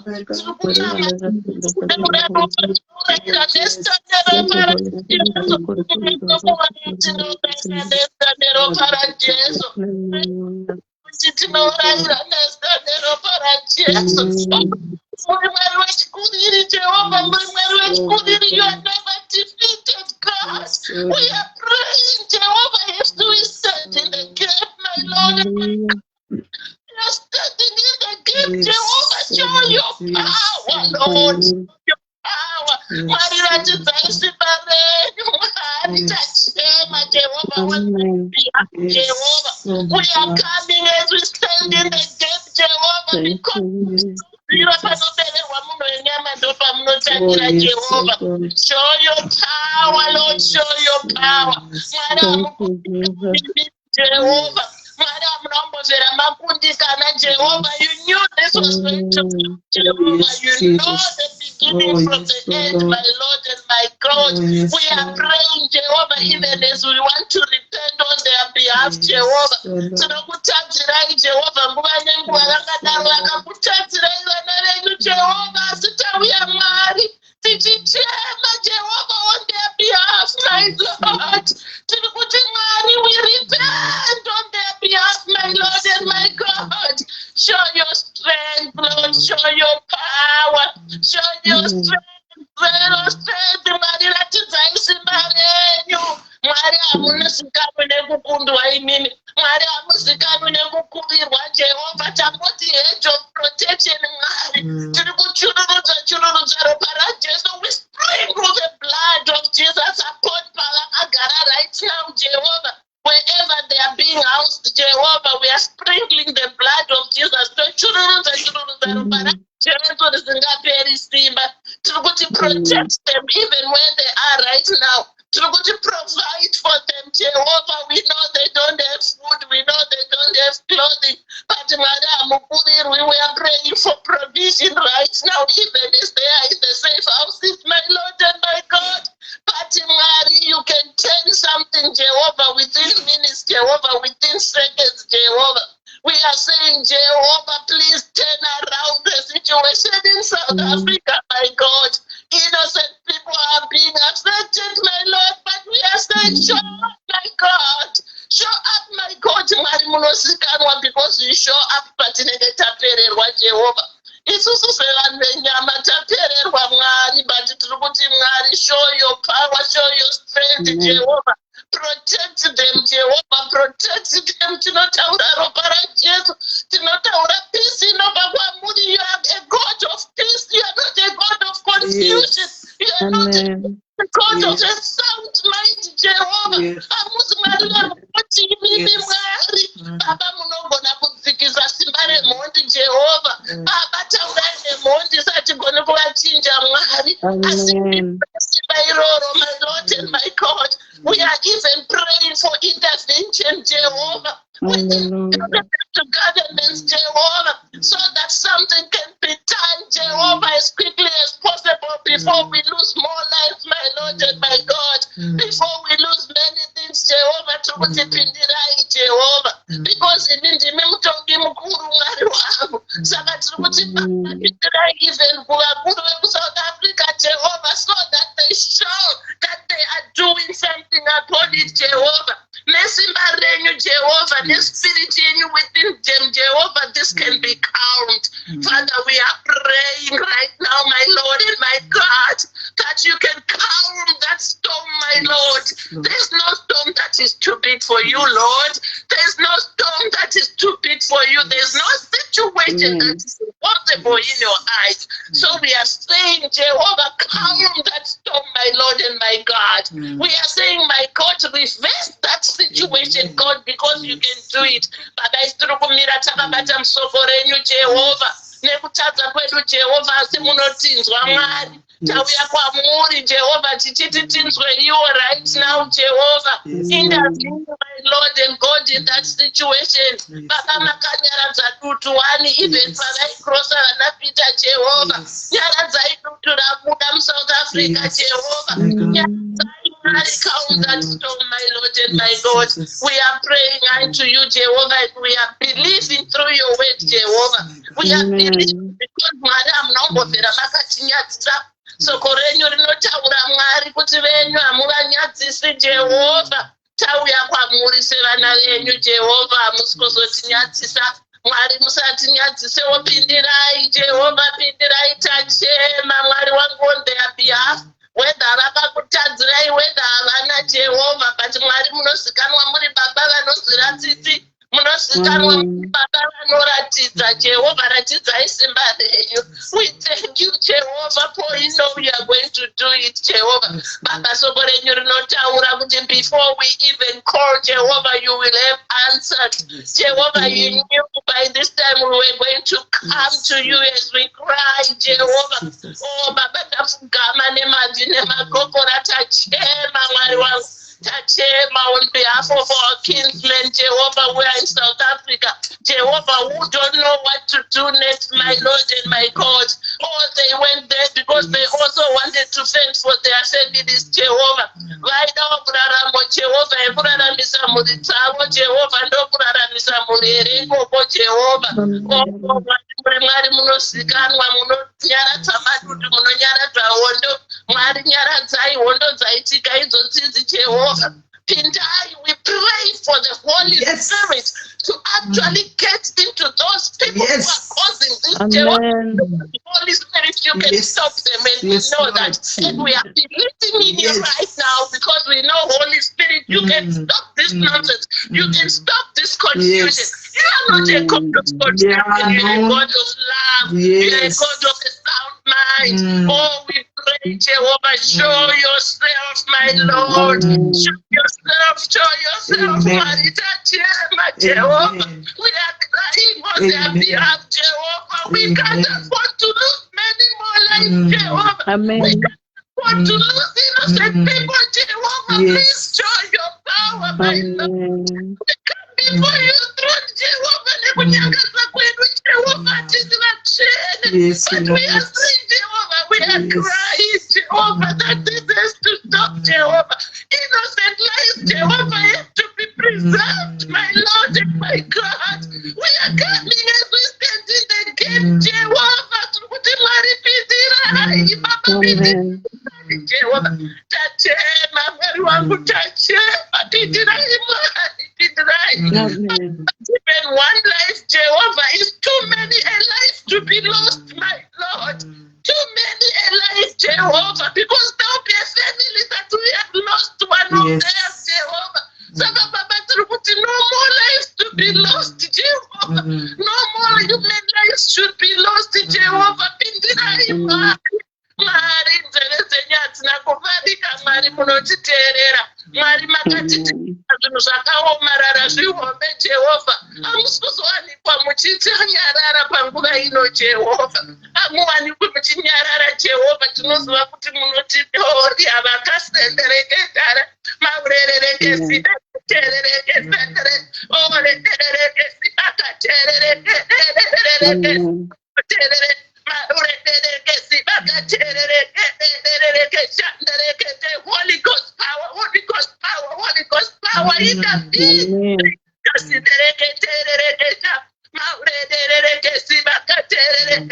You are never defeated, God. We are praying, Jehovah, if we stand in the gap, my Lord and my God. We are standing in the gap, Jehovah. Show your power, Lord. Your power. Jehovah. We are coming as we stand in the gap, Jehovah, because show your power, Lord, show your power. Jehovah, Jehovah, you knew this was going to be Jehovah. You know the beginning from the end, my Lord and my God. We are praying, Jehovah, even as we want to repent on their behalf, Jehovah. Tinokutadzirai Jehovah, nguva nenguva vakadaro vakakutadzirai vana venyu Jehovah, asitauya Mwari tichichema Jehovah on their behalf, my Lord. Tirikuti Mwari, we repent on their behalf, my Lord and my God. Show your strength, Lord. Show your power. Show your strength. Mwari, ratidzai simba renyu. Mwari, hamuzikanwi nekukundwa imimi. Mwari, hamuzikanwi nekukurirwa Jehovah. Tangoti hedge of protection, Mwari. Tiri kuchururudza ropa raJesu. We sprinkle the blood of Jesus upon pavakagara right now, Jehovah. Wherever they are being housed, Jehovah, we are sprinkling the blood of Jesus. To protect them even where they are right now. To provide for them, Jehovah. We know they don't have food. We know they don't have clothing. But Madam, we are praying for provision right now, even as they are in the safe houses, my Lord and my God. But Mary, you can turn something, Jehovah, within minutes, Jehovah, within seconds, Jehovah. We are saying, Jehovah, please turn around the situation in South Africa, my God. Innocent people are being affected, my Lord, but we are saying, show up, my God. Show up, my God, because you show up, but in the tapererwa, Jehovah. Isusu sevanhu venyama tapererwa Mwari, but tiri kuti Mwari, show your power, show your strength, Jehovah. Protect them, Jehovah, protect them. Tinotaura ropa raJesu, tinotaura peace inobva kwamuri. You are a God of peace. You are not a God of confusion. You are not a God of a sound mind, Jehovah. Hamuzi Mwari vanoti imimi Mwari. Baba munogona kudzikisa simba remhondi, Jehovah. Baba taurai nemhondi satigoni kuvachinja Mwari. Asi simba iroro, my Lord and my God. We are even praying for intervention, Jehovah. We to governments, Jehovah, so that something can be done, Jehovah, as quickly as possible before we lose more lives, my Lord and my God. Before we lose many things, Jehovah, to kutipindirai, Jehovah. Because in ndimi mutongi mukuru Mwari wangu. Saka tiri kutipindirai even kuvakuru veku South Africa, Jehovah, so that they show that they are doing something upon it, Jehovah. Nesimba renyu, Jehovah, the spirit in you within them, Jehovah, this can be calmed. Father, we are praying right now, my Lord and my God, that you can calm that storm, my Lord. There's no storm that is too big for you, Lord. There's no storm that is too big for you. There's no situation that is impossible in your eyes. So we are saying, Jehovah, calm that storm, my my Lord and my God. We are saying, my God, reverse that situation, God, because you can do it. Baba, tiri kumira takabata musoko renyu, Jehovah. Nekutadza kwedu, Jehovah, asi munotinzwa Mwari. Tauya kwamuri, Jehovah, tichiti tinzwe iwo right now, Jehovah. Intervene, my Lord and God, in that situation. Baba, makanyaradza dutu wani, even pavaikrosa vanapita, Jehovah. Nyaradzai dutu rabuda muSouth Africa, Jehovah. Nyaradzai Mwari, calm that storm, my Lord and my God. We are praying unto you, Jehovah, and we are believing through your word, Jehovah. We are believing because Mwari amunongomvera makatinyadzisa. Soko renyu rinotaura Mwari kuti venyu hamuvanyadzisi, Jehovah. Tauya kwamuri sevana venyu, Jehovah, hamusi kuzotinyadzisa. Mwari musatinyadzisewo, pindirai, Jehovah, pindirai, tachema, Mwari wangu, on their behalf. Whether vakakutadzirai, whether havana, Jehovah, but Mwari munozikanwa muri baba vanozvira tsitsi. Munozikanwa muri baba vanoratidza, Jehovah, ratidzai simba renyu. We thank you, Jehovah, for you know you are going to do it, Jehovah. Baba, soko renyu rinotaura kuti before we even call, Jehovah, you will have answered. Jehovah, you knew by this time we were going to come to you as we cry, Jehovah. Oh, Baba, tafugama nemadzi nemakokora, tachema, Mwari wangu. Tachema on behalf of our kinsmen, Jehovah, we are in South Africa. Jehovah, who don't know what to do next, my Lord and my God. Oh, they went there because they also wanted to fend for their families, Jehovah. Right now, Jehovah, kuraramisa muri dzavo, Jehovah, ndo kuraramisa muri erengoko, Jehovah. Oh, Mwari munozikanwa, munonyaradza madudu, munonyaradza hondo. Mwari, nyaradzai hondo dzaitika idzodzi, Jehovah. Pindai, we pray for the Holy Spirit to actually get into those people who are causing this. Holy Spirit, you can stop them, and we know that. And we are believing in you right now because we know, Holy Spirit, you can stop this nonsense. You can stop this confusion. You are not a God of confusion. You are a God of love. You are a God of a sound mind. Oh, we pray, Jehovah, show yourself, my Lord. Show yourself, Marita, Jehovah. We are crying on their behalf, Jehovah. We can't afford to lose many more lives, Jehovah. Amen. We can't afford to lose innocent people, Jehovah. Please show your power, my Lord. We come before you, throne, Jehovah. Nekunyakaza kwedu, Jehovah, distraction. But we are saying, Jehovah, we are crying, Jehovah, that this has to stop, Jehovah. Innocent lives, Jehovah, have to be preserved, my Lord and my God. We are coming as we stand in the gate, Jehovah, to put him Jehovah, tachema, Mwari wangu, tachema, pindirai, Mwari, pindirai. Even one life, Jehovah, is too many a life to be lost, my Lord. Too many a life, Jehovah, because there will be a family that we have lost one of them, Jehovah. Saka Baba, no more lives to be lost, Jehovah. No more human lives should be lost, Jehovah. Pindirai, Mwari, nzeve dzenyu hadzina kuvarika, Mwari munotiteerera. Mwari makatiti zvinhu zvakaomarara zvihombe, Jehovah. Hamusi kuzowanikwa muchinyarara panguva ino, Jehovah. Hamuwanikwi muchinyarara, Jehovah. Tinoziva kuti munotidoria vakasendereketara maurererekesi tererekesendere oretererekesi akatererekesi Holy Ghost power, Holy Ghost power, Holy Ghost power, intervene.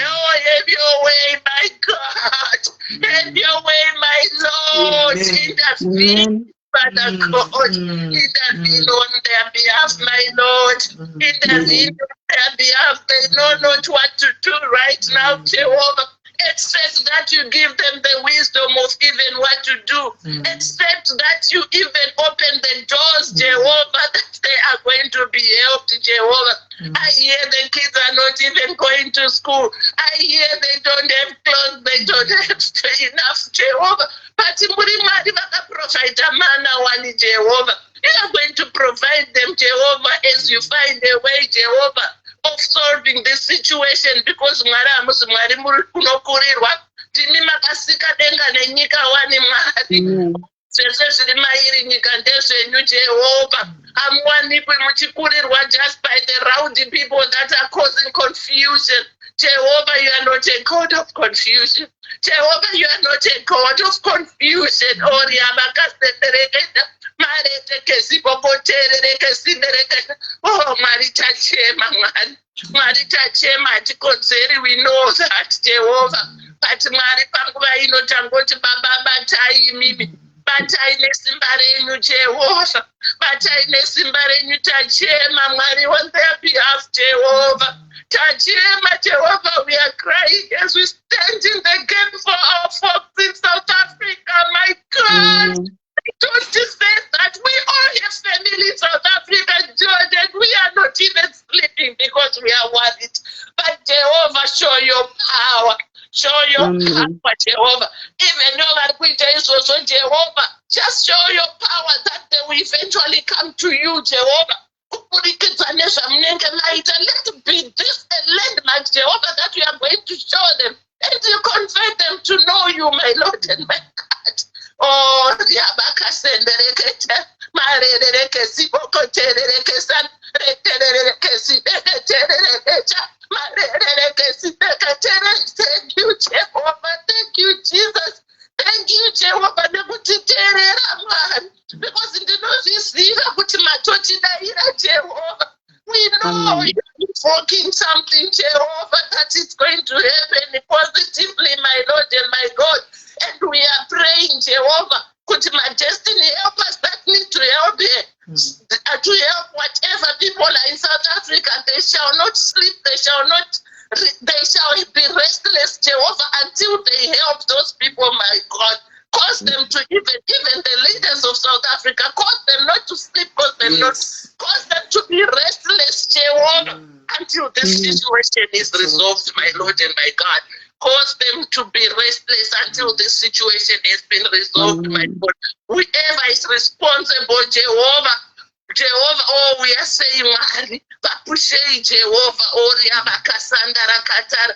Oh, have your way, my God. Have your way, my Lord. Intervene. Father God, intervene on their behalf, my Lord. Intervene on their behalf. They know not what to do right now, Jehovah. Except that you give them the wisdom of even what to do. Except that you even open the doors, Jehovah, that they are going to be helped, Jehovah. I hear the kids are not even going to school. I hear they don't have clothes, they don't have enough, Jehovah. But muri Mwari vakaprovide mana wani Jehovah. You are going to provide them, Jehovah, as you find a way, Jehovah, of solving this situation, because Mwari hamusi Mwari muri kunokurirwa. Timi makasika denga nenyika wani Mwari. Zvese zviri mairi nyika ndezvenyu, Jehovah. Hamuwanikwi muchikurirwa just by the rowdy people that are causing confusion. Jehovah, you are not a God of confusion. Jehovah, you are not a God of confusion. Oh, we know that, Jehovah. But Mari Panguva Inotangoti Baba Batai Mimi. Batai Nesimba renyu, Jehovah. Batai Nesimba renyu, Tachema Mwari on their behalf, Jehovah. Tachema, Jehovah, we are crying as we stand in the gap for our folks in South Africa, my God. Don't you say that we all have family in South Africa, Jordan. We are not even sleeping because we are worried. But Jehovah, show your power. Show your power, Jehovah. Even though also Jehovah, just show your power that they will eventually come to you, Jehovah. Let it be this a landmark, Jehovah, that you are going to show them. And you convert them to know you, my Lord and my God. Oh, Yabaka Sendereketa, Mareke Siboko Tereke San, thank you, Jehovah. Thank you, Jesus. Thank you, Jehovah. Because in the novice, Jehovah. We know you're invoking something, Jehovah, that is going to happen positively, my Lord and my God. And we are praying, Jehovah, put my destiny, help us that need to help here. To help whatever people are in South Africa, they shall not sleep, they shall be restless, Jehovah, until they help those people, my God. Cause them to even the leaders of South Africa, cause them not to sleep, cause them to be restless, Jehovah, until this situation is resolved, my Lord and my God. Cause them to be restless until this situation has been resolved, my God. Whoever is responsible, Jehovah, oh, we are saying, Mari, Papushe, Jehovah, oh, Riabakasandara Katara,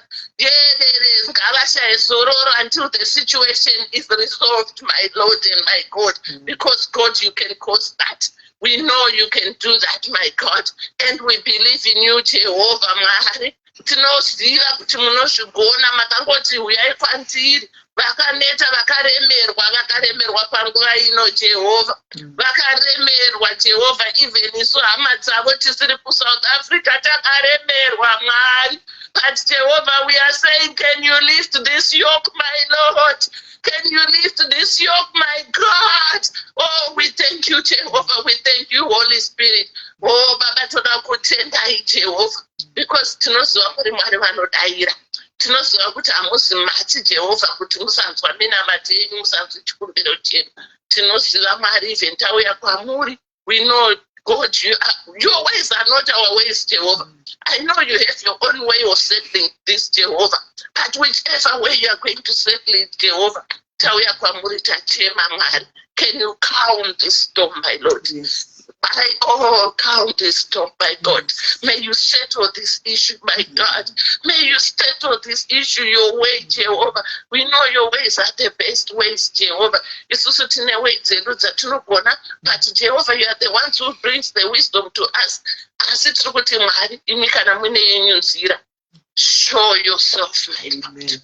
until the situation is resolved, my Lord and my God. Because, God, you can cause that. We know you can do that, my God. And we believe in you, Jehovah, Mari. Tinoziva kuti munozvigona makangoti uyai kwandiri vakaneta vakaremerwa panguva ino, Jehovah. Vakaremerwa, Jehovah, even isu hama dzavo tisiri kuSouth Africa takaremerwa, Mwari. But Jehovah, we are saying, can you lift this yoke, my Lord? Can you lift this yoke, my God? Oh, we thank you, Jehovah. We thank you, Holy Spirit. Oh, Baba, toda kutendai, Jehovah. Because tinoziva muri Mwari vanodaira. Tinoziva kuti hamusi mati, Jehovah, kuti musanzwa minamati yenyu, musanzwa chikumbiro chenu. Tinoziva Mwari, even tauya kwamuri. We know, God, your ways are not our ways, Jehovah. I know you have your own way of settling this, Jehovah. But whichever way you are going to settle it, Jehovah, tauya kwamuri tachema, Mwari. Can you calm this storm, my Lord? Yes. My God, count this storm, my God. May you settle this issue, my God. May you settle this issue your way, Jehovah. We know your ways are the best ways, Jehovah. Isusu tine way dzedu dzatinogona, but Jehovah, you are the ones who brings the wisdom to us. Asi tiri kuti Mwari, imi kana mune yenyu nzira. Show yourself, my Lord.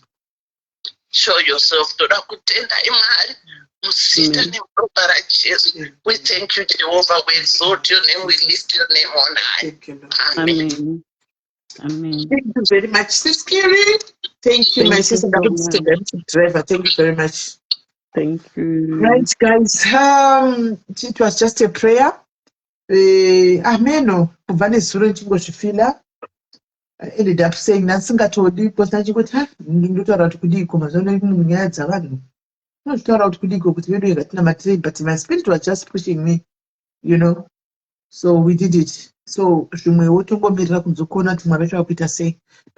Show yourself. Toda kutenda Mwari. We thank you, Jehovah. We exalt your name. We lift your name on high. Amen. Amen. Thank you very much, Sister Kiri. Thank you, my sister. Driver. Thank you very much. Thank you. Right, guys. It was just a prayer. Amen. I ended up saying nothing at all because I got her. But my spirit was just pushing me, you know. So we did it. So but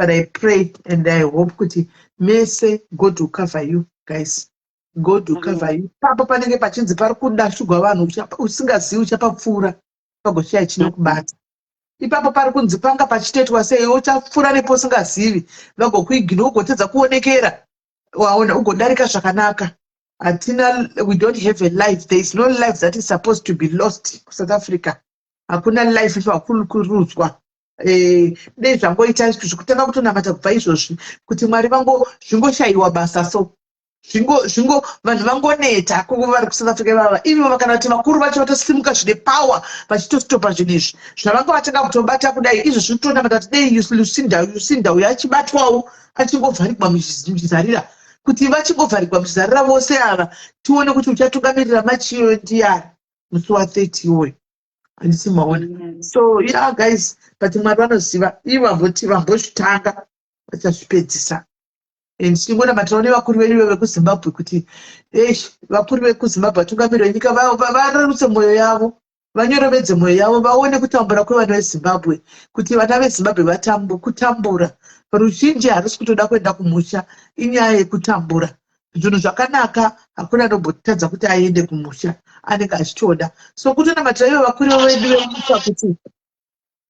I pray and I hope mercy God to cover you guys. God will cover you. Papa panenge pachinzi pari kudashugwa vanhu usingazivi uchapapfuura pagoshaya chinokubata. Ipapo pari kunzi panga pachitoitwa sei uchapfuura nepo usingazivi vagokuigina ugotedza kuonekera waona ugodarika zvakanaka. We don't have a life. There is no life that is supposed to be lost South Africa. Hakuna life ifakurudzwa. Dei zvangoita zvekutanga kutonamata kubva izvozvi kuti Mwari vangu zvingoshayiwa basa so zvingo vanhu vangoneta vari kuSouth Africa vava ivo kana kuti vakuru vacho vatosimuka zvine power vachitostopa zvinhu izvi zvavanga vatanga kutobata kudai izvozvi kutonamata kuti dei Lucinda uyo achibatwawo achingovharigwa muchizarira kuti vachingovharigwa muchizarira vose ava tione kuti uchatungamirira machiyo ndiani musi wa30 iwoyo handisi maona. So yeah guys, but Mwari vanoziva ivo vambozvitanga vachazvipedzisa. Ndichingona mataone vakuru vedu vekuZimbabwe kuti vakuru vekuZimbabwe vatungamiriri venyika vararutse mwoyo yavo, vanyorovedzere mwoyo yavo, vaone kutambura kwevana veZimbabwe, kuti vana veZimbabwe kutambura. Ruzhinji harisi kutoda kuenda kumusha, inyaya yekutambura. Zvinhu zvakanaka hakuna anombotadza kuti aende kumusha, anenge achitoda. So kutonamatira ivo vakuru vedu venyika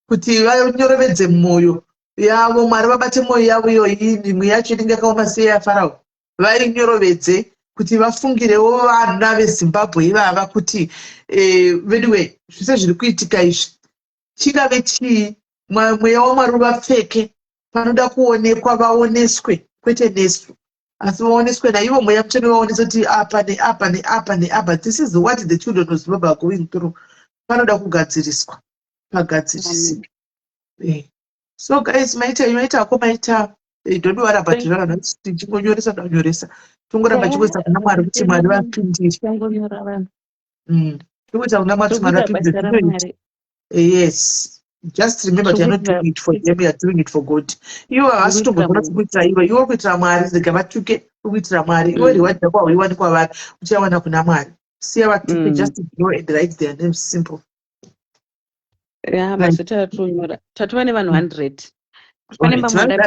kuti vanyorodze mwoyo yavo, Mwari vabate mwoyo yavo iyoyi, imwe yacho inenge yakaoma sei yaFarao, vainyorodze kuti vafungirewo vana veZimbabwe ivava kuti anyway zvese zviri kuitika izvi chingave chii, mweya waMwari vapfeke, panoda kuonekwa vaoneswe, kwete nesu asi vaoneswe naivo mweya mutsvene, vaonese kuti apa neapa neapa neapa. This is what the children of Zimbabwe are going through. Panoda kugadziriswa, pagadzirisike. So guys, maita don't worry about it. Tichingonyoresa tongoramba chikwesa kuna Mwari kuti Mwari vapindire. Tokuita kuna Mwari kuti Mwari vapindire. Yes, just remember you are not doing it for them, you are doing it for God. You are asked to go kuitira iwe, iwe kuitira Mwari, zega vatuke kuitira Mwari. Iwe riwanda kwavo iwani kwavari uchawana kuna Mwari. Siya vatuke, just ignore and write their names, simple. Yeah, mazita tunyora. Tatuwa ni 100. Pane mamwe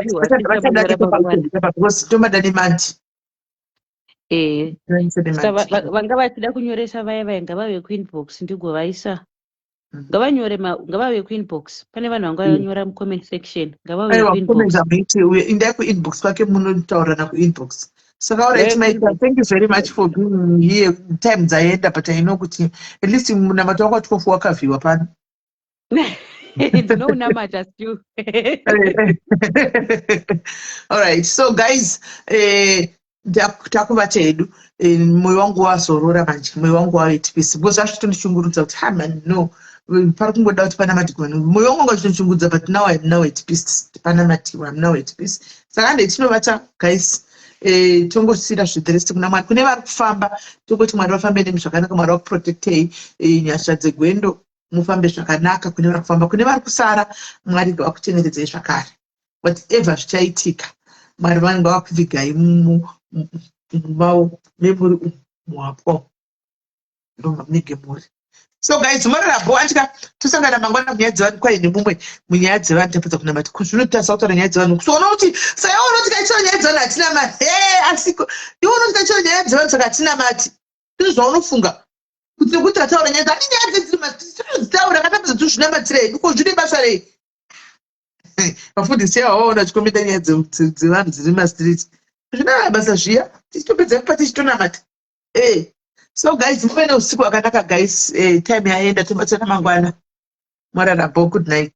vanga vachida kunyoresa vaya vainga vave Queen Box ndigovaisa ngavave Queen Box. Pane vanhu vanga vanyora mucomment section ngavave Queen Box. Indai kuinbox kwake munotaurana kuinbox. Saka alright maita, thank you very much for being here. Time dzaenda but I know kuti at least munamato wako wachikofu wakavhiwa pano. No namata still. All right, so guys, takubata hedu moyo wangu wazorora manje, moyo wangu waiti peace because zvachitondishungurudza kuti man no pari kungoda kuti pana madhikwana moyo wangu wachitondishungurudza but now I'm now at peace, pana matiwa I'm now at peace. Saka ndetinovata guys, tongosira zvidiresti kuna Mwari. Kune vari kufamba tongoti Mwari vafambe nemi zvakanaka, Mwari vakuprotectei nyasha dzegwendo mufambe zvakanaka. Kune vari kufamba, kune vari kusara, Mwari ngakuchengetedzei zvakare. Whatever zvichaitika, Mwari vanenge vakuvigai mumao memuri muwapo ndoma munenge muri. So guys, morarabo andika tosangana mangwana munyaya dzevanhu kwaine mumwe munyaya dzevanhu tapedza kunamata zvinotasa kutaura nyaya dzevanhu kusoona kuti saka unoti kaichira nyaya dzevanhu hatina mati asiko iwe unoti kaichira nyaya dzevanhu saka hatina mati. Ndizvo zvaunofunga kuti tataura nyaya dzevanhu nyaya dzedzitaura katapedza tozvinamatira duko zvine basa rei. Vafundisi vaona chikometa nyaya dzevanhu dziri mastreet zvina basa zviya tichitopedza kupa tichitonamata. So guys, muve neusiku hwakanaka guys. Time yaenda tobatsana mangwana. Morarabo, good night.